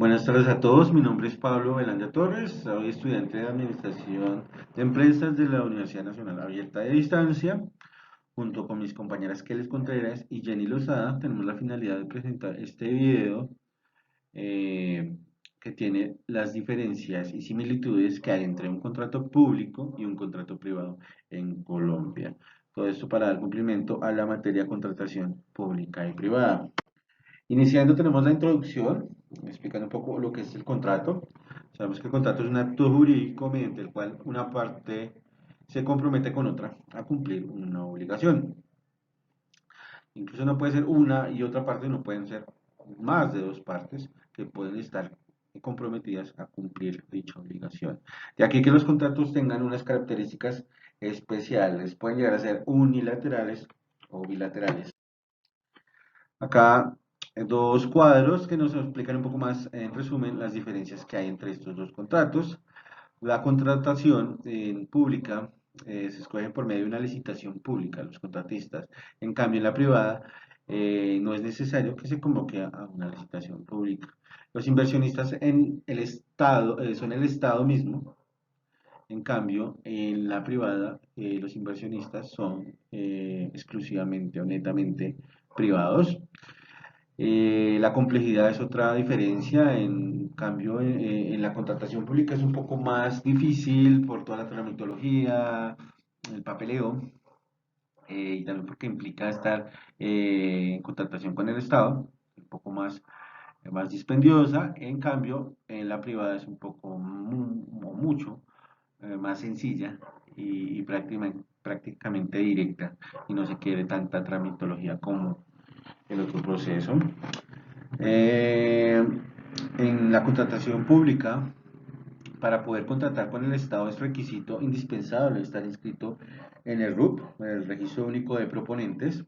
Buenas tardes a todos, mi nombre es Pablo Belanda Torres, soy estudiante de Administración de Empresas de la Universidad Nacional Abierta de Distancia. Junto con mis compañeras Keles Contreras y Jenny Lozada, tenemos la finalidad de presentar este video eh, que tiene las diferencias y similitudes que hay entre un contrato público y un contrato privado en Colombia. Todo esto para dar cumplimiento a la materia contratación pública y privada. Iniciando tenemos la introducción, explicando un poco lo que es el contrato. Sabemos que el contrato es un acto jurídico mediante el cual una parte se compromete con otra a cumplir una obligación. Incluso no puede ser una y otra parte, no pueden ser más de dos partes que pueden estar comprometidas a cumplir dicha obligación. De aquí que los contratos tengan unas características especiales, pueden llegar a ser unilaterales o bilaterales. Acá dos cuadros que nos explican un poco más en resumen las diferencias que hay entre estos dos contratos. La contratación pública se escoge por medio de una licitación pública, los contratistas. En cambio, en la privada no es necesario que se convoque a una licitación pública. Los inversionistas en el Estado son el Estado mismo. En cambio, en la privada, los inversionistas son exclusivamente o netamente privados. La complejidad es otra diferencia, en cambio en la contratación pública es un poco más difícil por toda la tramitología, el papeleo, y también porque implica estar en contratación con el Estado, un poco más dispendiosa. En cambio en la privada es un poco o mucho más sencilla y prácticamente directa, y no se quiere tanta tramitología como el otro proceso. Eh, en la contratación pública, para poder contratar con el Estado es requisito indispensable estar inscrito en el RUP, el Registro Único de Proponentes,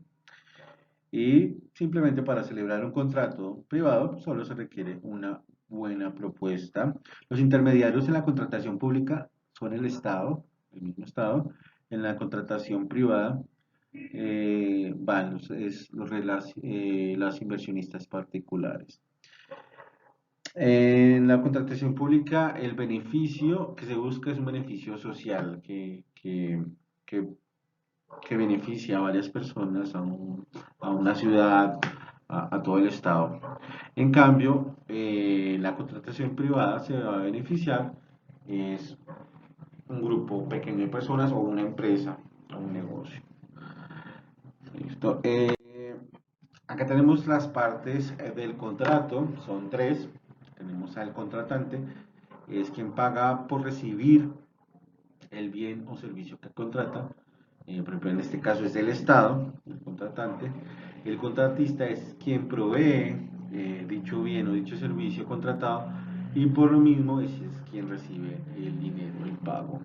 y simplemente para celebrar un contrato privado solo se requiere una buena propuesta. Los intermediarios en la contratación pública son el Estado, el mismo Estado. En la contratación privada van las inversionistas particulares. En la contratación pública, el beneficio que se busca es un beneficio social que, que beneficia a varias personas, a una ciudad, a todo el Estado. En cambio, la contratación privada se va a beneficiar es un grupo pequeño de personas o una empresa o un negocio. Listo. Acá tenemos las partes del contrato, son tres. Tenemos al contratante, es quien paga por recibir el bien o servicio que contrata. Por ejemplo, en este caso es el Estado, el contratante. El contratista es quien provee dicho bien o dicho servicio contratado, y por lo mismo es quien recibe el dinero, el pago.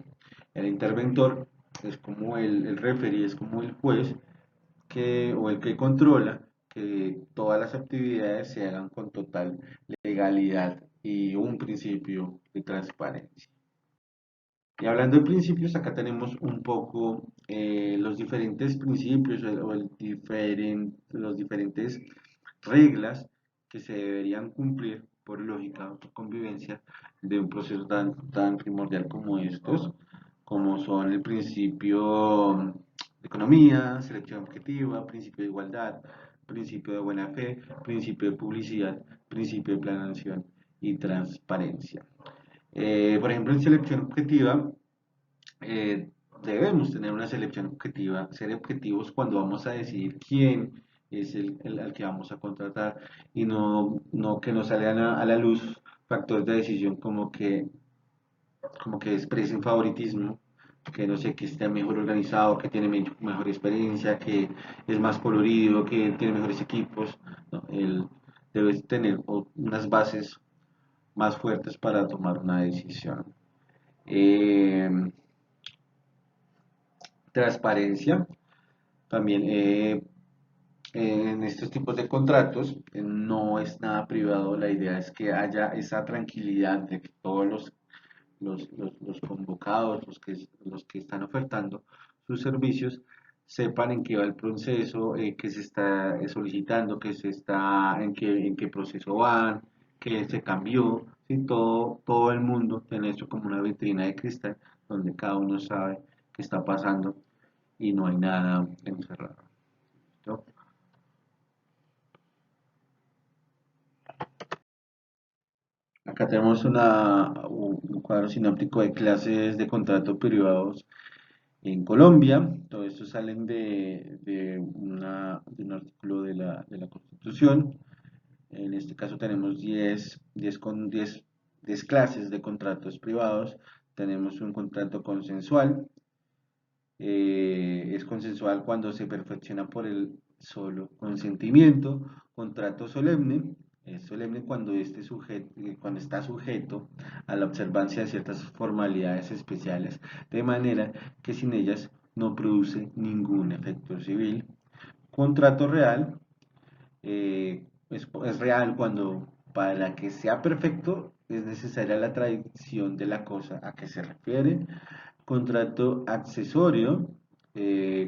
El interventor es como el referee, es como el juez o el que controla que todas las actividades se hagan con total legalidad y un principio de transparencia. Y hablando de principios, acá tenemos un poco los diferentes principios los diferentes reglas que se deberían cumplir por lógica de convivencia de un proceso tan primordial como estos, como son el principio de economía, selección objetiva, principio de igualdad, principio de buena fe, principio de publicidad, principio de planeación y transparencia. Por ejemplo, en selección objetiva, eh, debemos tener una selección objetiva, ser objetivos cuando vamos a decidir quién es al que vamos a contratar, y no que nos salgan a la luz factores de decisión como que expresen favoritismo, que no sé, que esté mejor organizado, que tiene mejor experiencia, que es más colorido, que tiene mejores equipos. No, él debe tener unas bases más fuertes para tomar una decisión. Eh, Transparencia. También en estos tipos de contratos no es nada privado, la idea es que haya esa tranquilidad de que todos los convocados, los que están ofertando sus servicios, sepan en qué va el proceso, que se está solicitando, en qué proceso van, que se cambió, ¿sí? Todo el mundo tiene esto como una vitrina de cristal donde cada uno sabe qué está pasando y no hay nada encerrado. ¿Listo? Acá tenemos un cuadro sinóptico de clases de contrato privados en Colombia. Todo esto salen de un artículo de la Constitución. En este caso tenemos 10 clases de contratos privados. Tenemos un contrato consensual. Es consensual cuando se perfecciona por el solo consentimiento. Contrato solemne. Es solemne cuando, cuando está sujeto a la observancia de ciertas formalidades especiales, de manera que sin ellas no produce ningún efecto civil. Contrato real es real cuando para que sea perfecto es necesaria la tradición de la cosa a que se refiere. Contrato accesorio,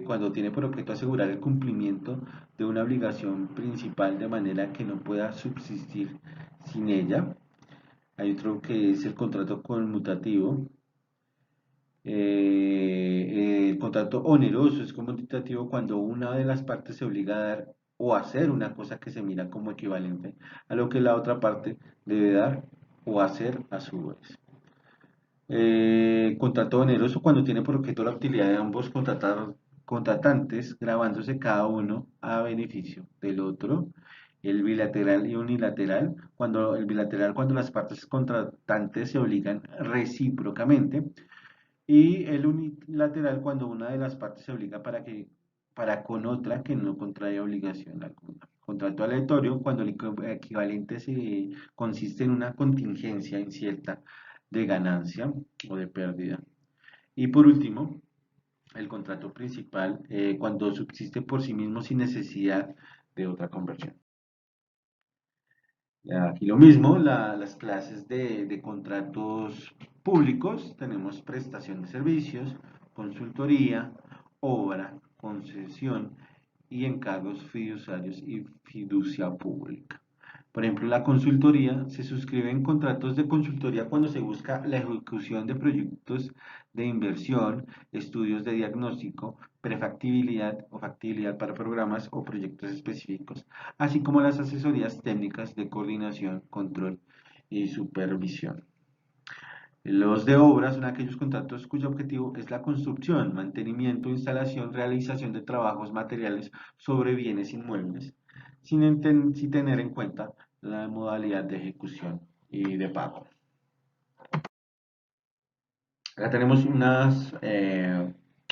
cuando tiene por objeto asegurar el cumplimiento de una obligación principal de manera que no pueda subsistir sin ella. Hay otro que es el contrato conmutativo. El contrato oneroso es conmutativo cuando una de las partes se obliga a dar o hacer una cosa que se mira como equivalente a lo que la otra parte debe dar o hacer a su vez. Contrato oneroso cuando tiene por objeto la utilidad de ambos contratantes, grabándose cada uno a beneficio del otro. El bilateral y unilateral, cuando el bilateral cuando las partes contratantes se obligan recíprocamente y el unilateral cuando una de las partes se obliga para con otra que no contrae obligación alguna. Contrato aleatorio cuando el equivalente consiste en una contingencia incierta de ganancia o de pérdida. Y por último, el contrato principal cuando subsiste por sí mismo sin necesidad de otra conversión. Aquí lo mismo, las clases de contratos públicos, tenemos prestación de servicios, consultoría, obra, concesión y encargos fiduciarios y fiducia pública. Por ejemplo, la consultoría se suscribe en contratos de consultoría cuando se busca la ejecución de proyectos de inversión, estudios de diagnóstico, prefactibilidad o factibilidad para programas o proyectos específicos, así como las asesorías técnicas de coordinación, control y supervisión. Los de obra son aquellos contratos cuyo objetivo es la construcción, mantenimiento, instalación, realización de trabajos materiales sobre bienes inmuebles, sin tener en cuenta la modalidad de ejecución y de pago. Acá tenemos un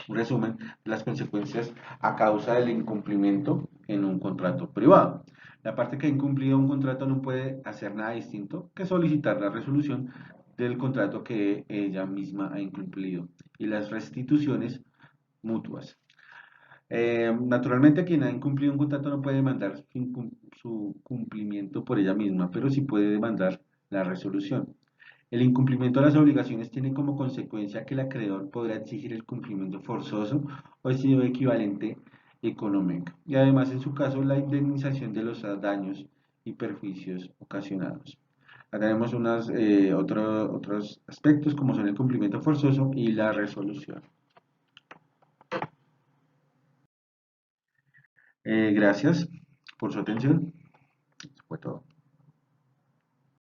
resumen de las consecuencias a causa del incumplimiento en un contrato privado. La parte que ha incumplido un contrato no puede hacer nada distinto que solicitar la resolución del contrato que ella misma ha incumplido y las restituciones mutuas. Naturalmente, quien ha incumplido un contrato no puede demandar su cumplimiento por ella misma, pero sí puede demandar la resolución. El incumplimiento de las obligaciones tiene como consecuencia que el acreedor podrá exigir el cumplimiento forzoso o el equivalente económico y además en su caso la indemnización de los daños y perjuicios ocasionados. Acá tenemos otros aspectos como son el cumplimiento forzoso y la resolución. Gracias por su atención. Eso fue todo.